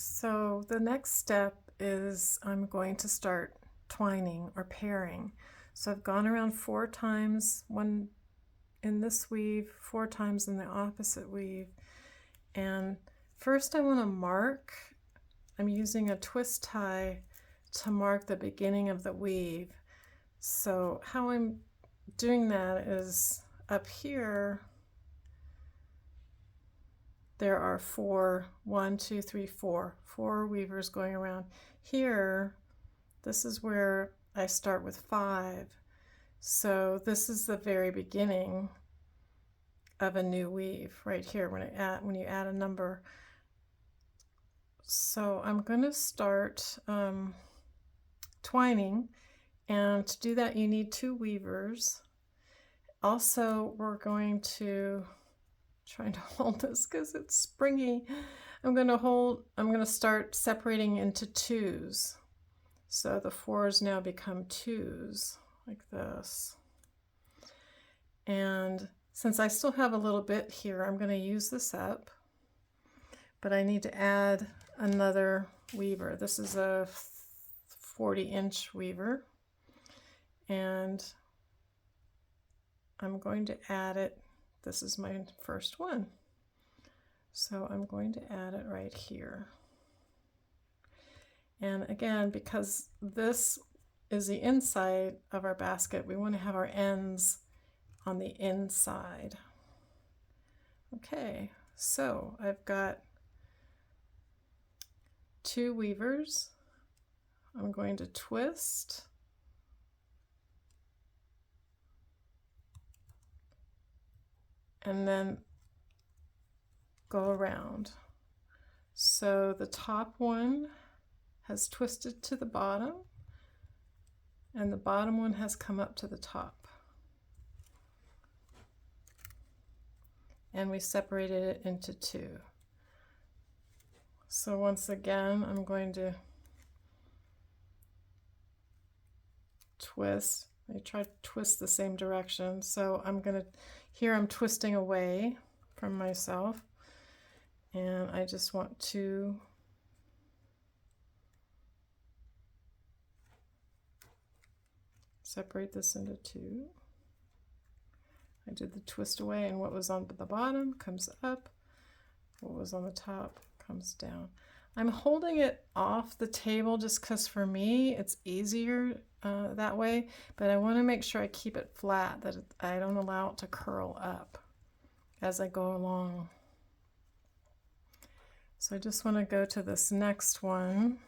So the next step is I'm going to start twining or pairing. So I've gone around 4 times, one in this weave, 4 times in the opposite weave. And first I want to mark, I'm using a twist tie to mark the beginning of the weave. So how I'm doing that is up here, there are 4 weavers going around. Here, this is where I start with 5. So this is the very beginning of a new weave right here when you add a number. So I'm going to start twining, and to do that you need 2 weavers. Also, we're going to trying to hold this because it's springy. I'm going to start separating into 2s. So the 4s now become 2s like this. And since I still have a little bit here, I'm going to use this up, but I need to add another weaver. This is a 40-inch weaver, and I'm going to add it. This is my first one. So I'm going to add it right here. And again, because this is the inside of our basket, we want to have our ends on the inside. Okay, so I've got 2 weavers. I'm going to twist. And then go around. So the top one has twisted to the bottom, and the bottom one has come up to the top. And we separated it into 2. So once again, I'm going to twist. I try to twist the same direction. So here I'm twisting away from myself, and I just want to separate this into 2. I did the twist away, and what was on the bottom comes up, what was on the top comes down. I'm holding it off the table just because for me it's easier that way, but I want to make sure I keep it flat, that I don't allow it to curl up as I go along. So I just want to go to this next one.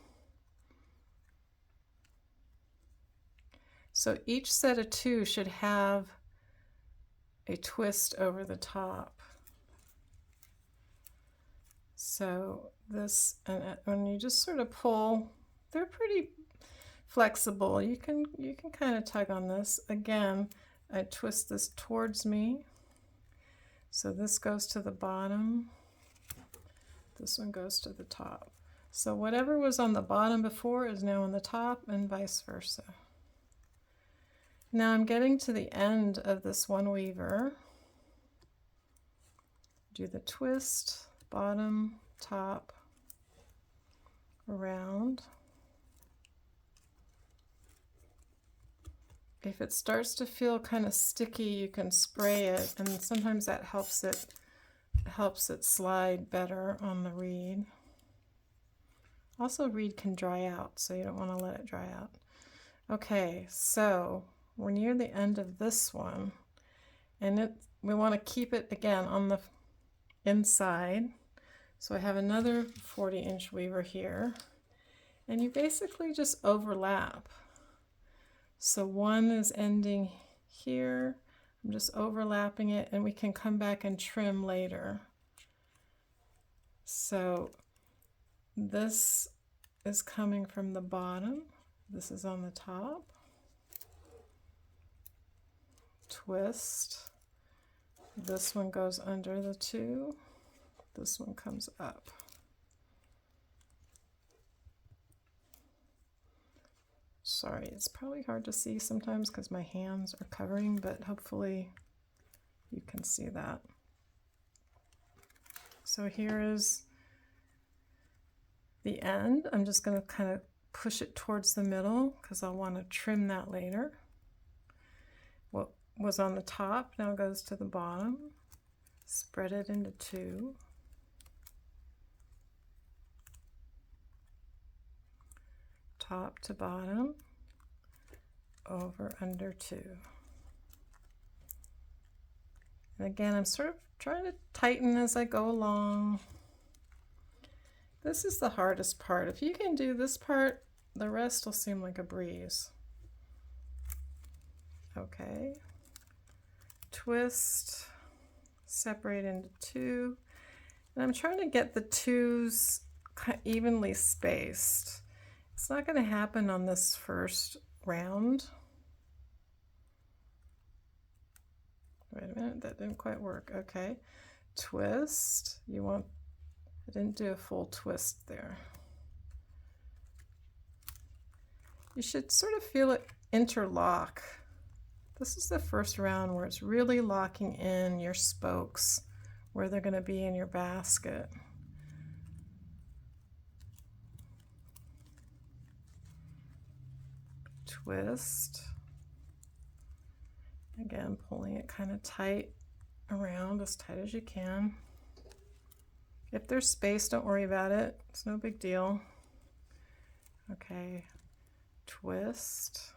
So each set of 2 should have a twist over the top. So this, and when you just sort of pull, they're pretty flexible. You can kind of tug on this. Again, I twist this towards me. So this goes to the bottom. This one goes to the top. So whatever was on the bottom before is now on the top, and vice versa. Now I'm getting to the end of this one weaver. Do the twist, bottom, top, around. If it starts to feel kind of sticky, you can spray it, and sometimes that helps it slide better on the reed. Also, reed can dry out, so you don't want to let it dry out. Okay, so we're near the end of this one, and we want to keep it again on the inside. So I have another 40-inch weaver here, and you basically just overlap. So one is ending here, I'm just overlapping it, and we can come back and trim later. So this is coming from the bottom, this is on the top. Twist, this one goes under the 2, this one comes up. Sorry, it's probably hard to see sometimes because my hands are covering, but hopefully you can see that. So here is the end. I'm just going to kind of push it towards the middle because I'll want to trim that later. What was on the top now goes to the bottom. Spread it into 2. Top to bottom, over, under 2. And again, I'm sort of trying to tighten as I go along. This is the hardest part. If you can do this part, the rest will seem like a breeze. Okay. Twist, separate into 2. And I'm trying to get the 2s evenly spaced. It's not going to happen on this first round. Wait a minute, that didn't quite work. Okay, twist. You want, I didn't do a full twist there. You should sort of feel it interlock. This is the first round where it's really locking in your spokes where they're going to be in your basket. Twist. Again, pulling it kind of tight around, as tight as you can. If there's space, don't worry about it. It's no big deal. Okay, twist.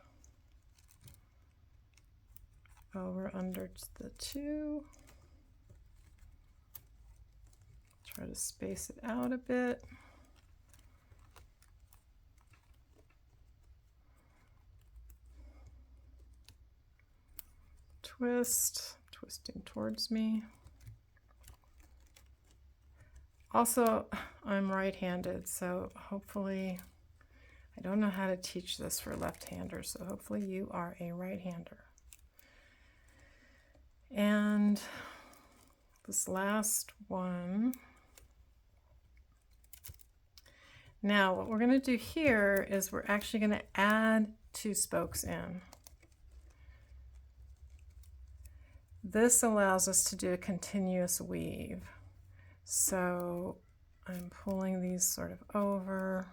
Over, under the 2. Try to space it out a bit. Twist, twisting towards me. Also, I'm right-handed, so hopefully, I don't know how to teach this for left-handers, so hopefully you are a right-hander. And this last one. Now, what we're going to do here is we're actually going to add 2 spokes in. This allows us to do a continuous weave. So I'm pulling these sort of over.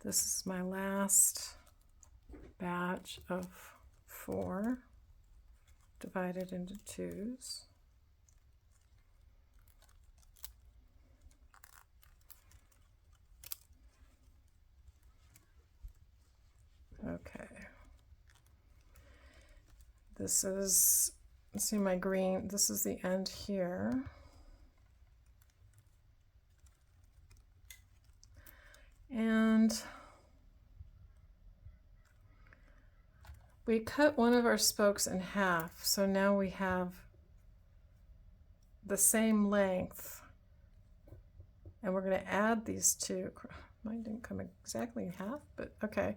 This is my last batch of 4 divided into 2s. Okay. This is, see my green, this is the end here. And we cut one of our spokes in half, so now we have the same length, and we're going to add these 2. Mine didn't come exactly in half, but okay.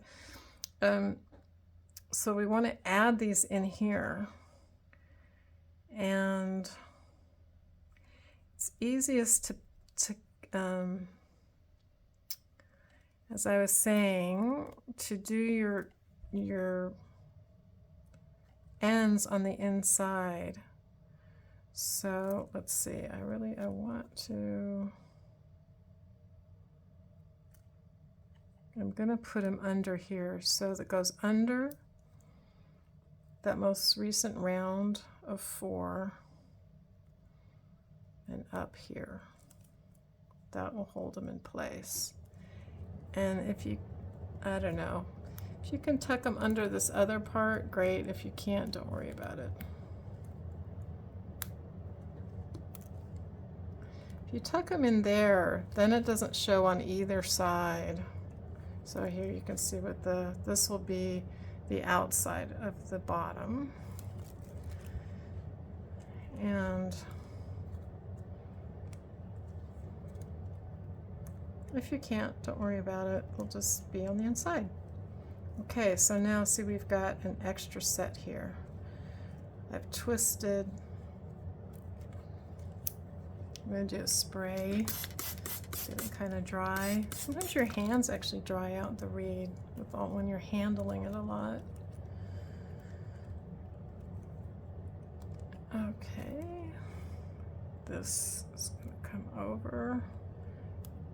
So we want to add these in here, and it's easiest to as I was saying, to do your ends on the inside. So let's see, I want to, I'm gonna put him under here so that goes under that most recent round of 4 and up here. That will hold them in place. And if you, I don't know, if you can tuck them under this other part, great. If you can't, don't worry about it. If you tuck them in there, then it doesn't show on either side. So here you can see what this will be the outside of the bottom. And if you can't, don't worry about it. It'll just be on the inside. Okay, so now see we've got an extra set here. I've twisted. I'm going to do a spray. Get it kind of dry. Sometimes your hands actually dry out the reed when you're handling it a lot. Okay. This is going to come over,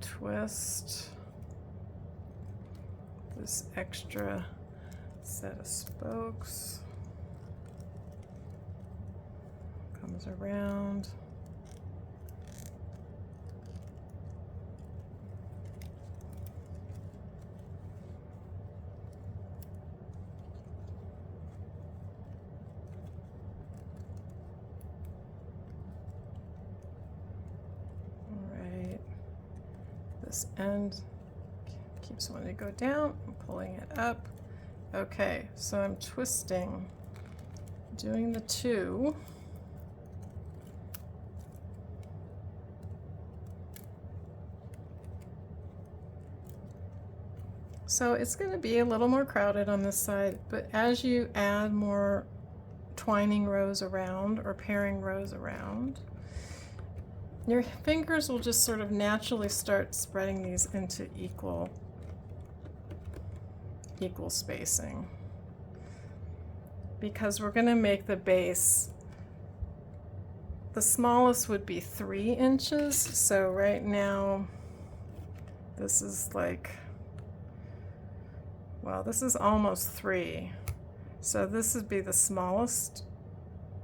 twist this extra set of spokes, comes around. This end keeps wanting to go down. I'm pulling it up. Okay, so I'm twisting, doing the two. So it's going to be a little more crowded on this side, but as you add more twining rows around or pairing rows around, your fingers will just sort of naturally start spreading these into equal spacing, because we're going to make the base, the smallest would be 3 inches. So right now this is like, well, this is almost 3. So this would be the smallest.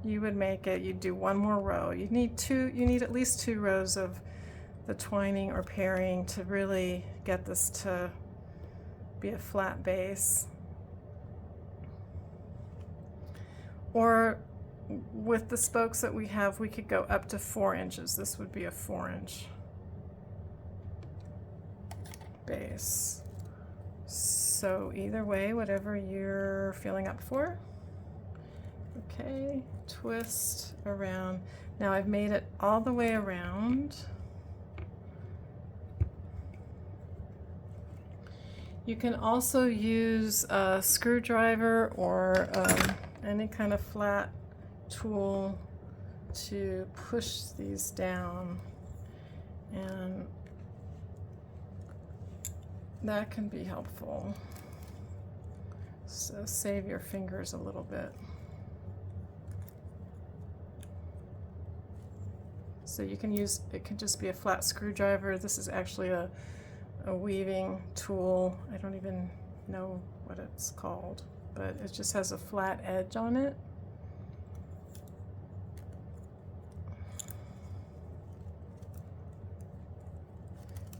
You would make it, you'd do one more row. You need at least 2 rows of the twining or pairing to really get this to be a flat base. Or with the spokes that we have, we could go up to 4 inches. This would be a 4-inch base. So either way, whatever you're feeling up for. Okay, twist around. Now I've made it all the way around. You can also use a screwdriver or any kind of flat tool to push these down, and that can be helpful. So save your fingers a little bit. So you can use, it can just be a flat screwdriver. This is actually a weaving tool. I don't even know what it's called, but it just has a flat edge on it.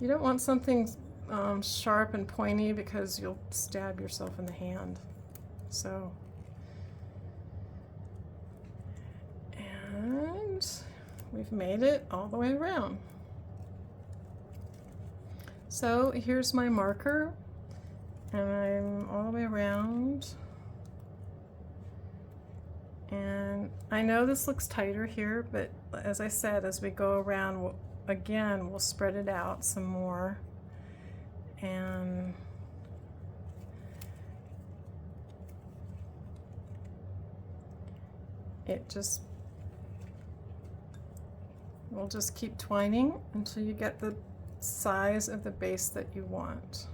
You don't want something sharp and pointy because you'll stab yourself in the hand. So, and we've made it all the way around. So here's my marker, and I'm all the way around. And I know this looks tighter here, but as I said, as we go around, we'll spread it out some more. And we'll just keep twining until you get the size of the base that you want.